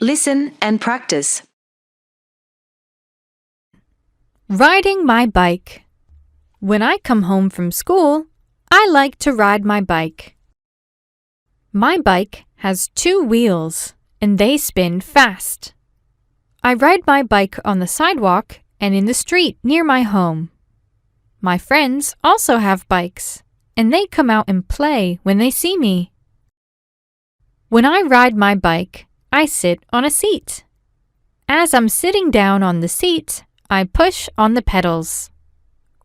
Listen and practice. Riding my bike. When I come home from school, I like to ride my bike. My bike has 2 wheels and they spin fast. I ride my bike on the sidewalk and in the street near my home. My friends also have bikes and they come out and play when they see me. When I ride my bike, I sit on a seat. As I'm sitting down on the seat, I push on the pedals.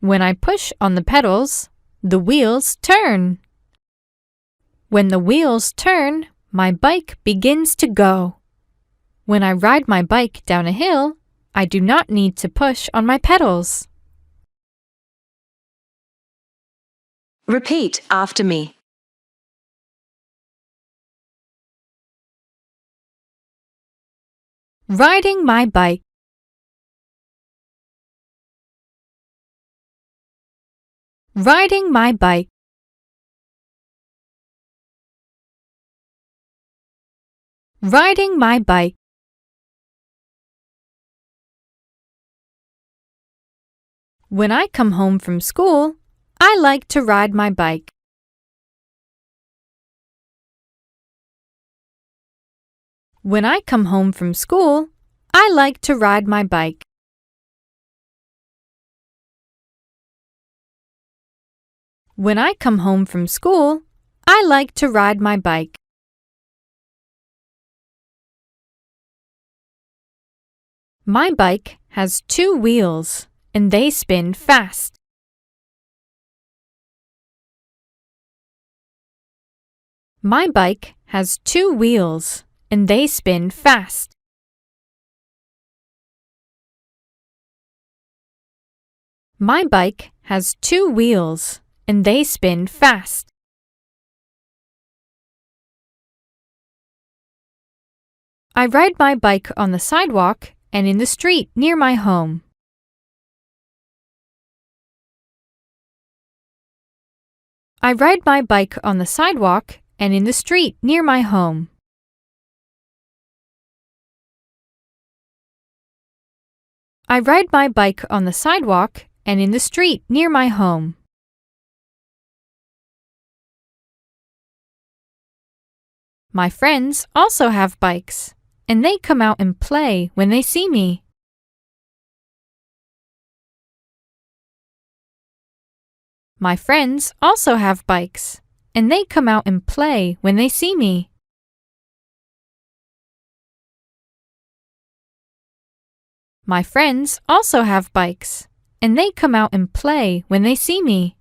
When I push on the pedals, the wheels turn. When the wheels turn, my bike begins to go. When I ride my bike down a hill, I do not need to push on my pedals. Repeat after me. Riding my bike. Riding my bike. Riding my bike. When I come home from school, I like to ride my bike. When I come home from school, I like to ride my bike. When I come home from school, I like to ride my bike. My bike has 2 wheels and they spin fast. My bike has 2 wheels and they spin fast. My bike has 2 wheels and they spin fast. I ride my bike on the sidewalk and in the street near my home. I ride my bike on the sidewalk and in the street near my home. I ride my bike on the sidewalk and in the street near my home. My friends also have bikes, and they come out and play when they see me. My friends also have bikes, and they come out and play when they see me. My friends also have bikes, and they come out and play when they see me.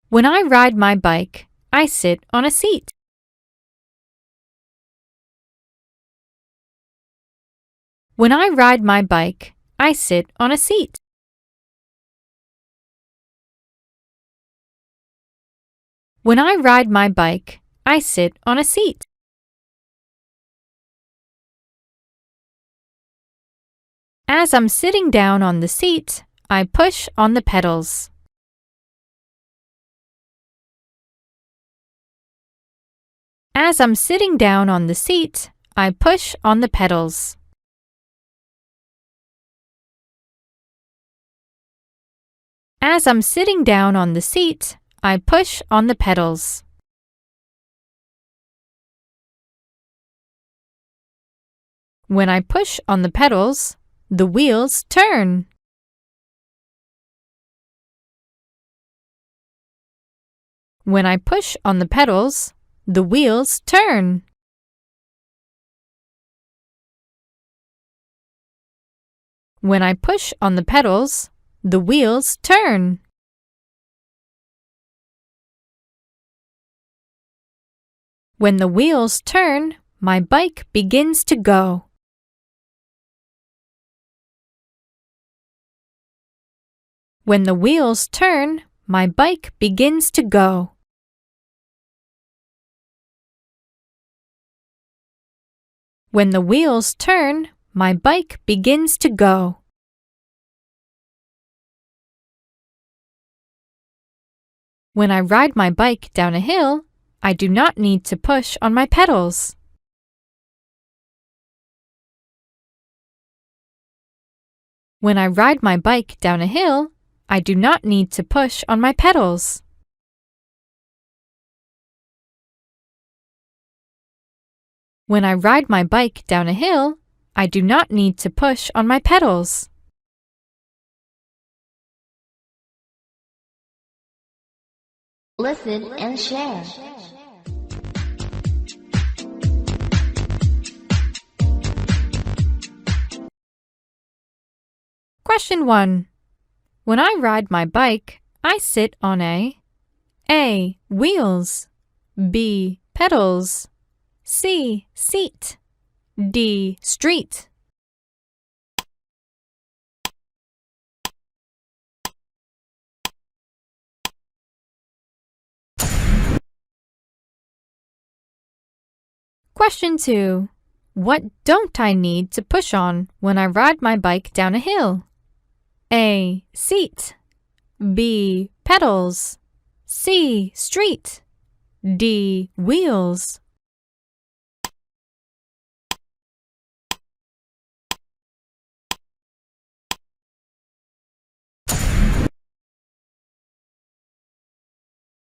When I ride my bike, I sit on a seat. When I ride my bike, I sit on a seat. When I ride my bike, I sit on a seat. As I'm sitting down on the seat, I push on the pedals. As I'm sitting down on the seat, I push on the pedals. As I'm sitting down on the seat, I push on the pedals. When I push on the pedals, the wheels turn. When I push on the pedals, the wheels turn. When I push on the pedals, the wheels turn. When the wheels turn, my bike begins to go. When the wheels turn, my bike begins to go. When the wheels turn, my bike begins to go. When I ride my bike down a hill, I do not need to push on my pedals. When I ride my bike down a hill, I do not need to push on my pedals. When I ride my bike down a hill, I do not need to push on my pedals. Listen and share. Question 1. When I ride my bike, I sit on A. Wheels, B. Pedals, C. Seat, D. Street. Question 2. What don't I need to push on when I ride my bike down a hill? A. Seat, B. Pedals, C. Street, D. Wheels.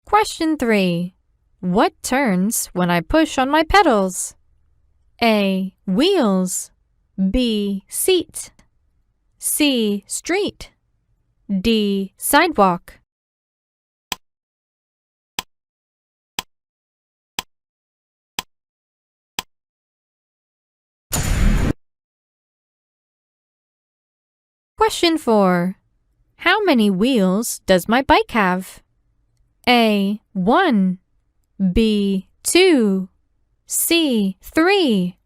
Question 3. What turns when I push on my pedals? A. Wheels, B. Seat, C. Street, D. Sidewalk. Question 4. How many wheels does my bike have? A. 1, B. 2, C. 3,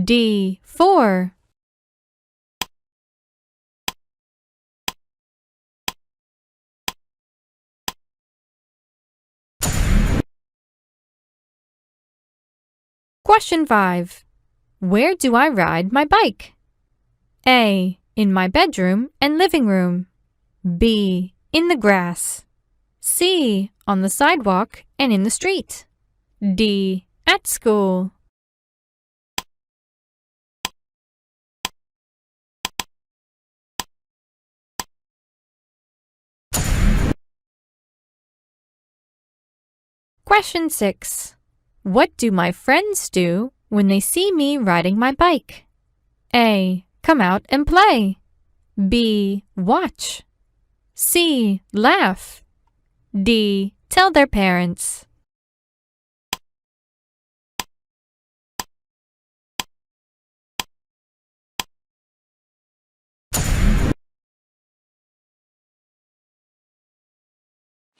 D. 4. Question 5. Where do I ride my bike? A. In my bedroom and living room, B. In the grass, C. On the sidewalk and in the street, D. At school. Question 6. What do my friends do when they see me riding my bike? A. Come out and play, B. Watch, C. Laugh, D. Tell their parents.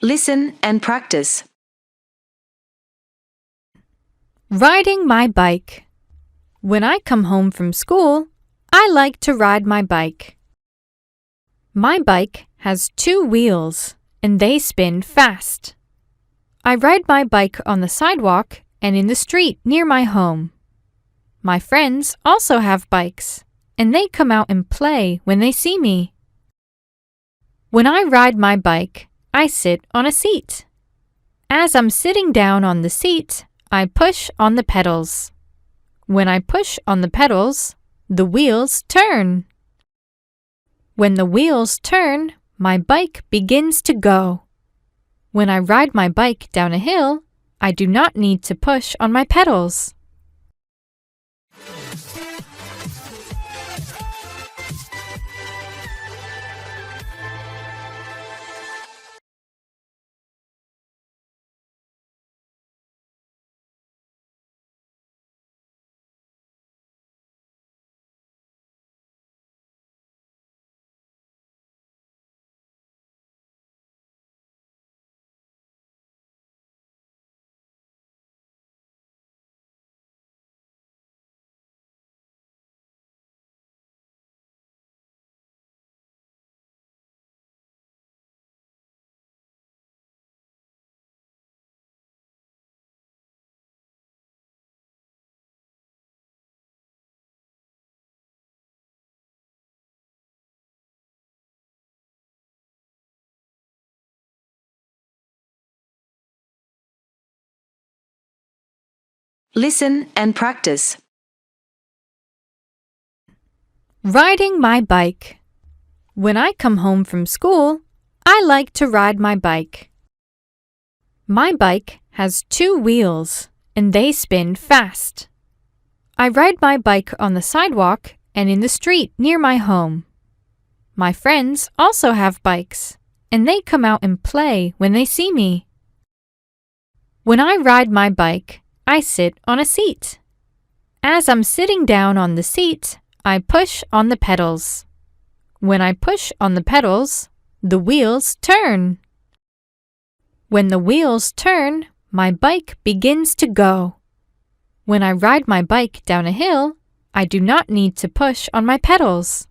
Listen and practice. Riding my bike. When I come home from school, I like to ride my bike. My bike has 2 wheels and they spin fast. I ride my bike on the sidewalk and in the street near my home. My friends also have bikes and they come out and play when they see me. When I ride my bike, I sit on a seat. As I'm sitting down on the seat, I push on the pedals. When I push on the pedals, the wheels turn. When the wheels turn, my bike begins to go. When I ride my bike down a hill, I do not need to push on my pedals. Listen and practice. Riding my bike. When I come home from school, I like to ride my bike. My bike has 2 wheels, and they spin fast. I ride my bike on the sidewalk and in the street near my home. My friends also have bikes, and they come out and play when they see me. When I ride my bike, I sit on a seat. As I'm sitting down on the seat, I push on the pedals. When I push on the pedals, the wheels turn. When the wheels turn, my bike begins to go. When I ride my bike down a hill, I do not need to push on my pedals.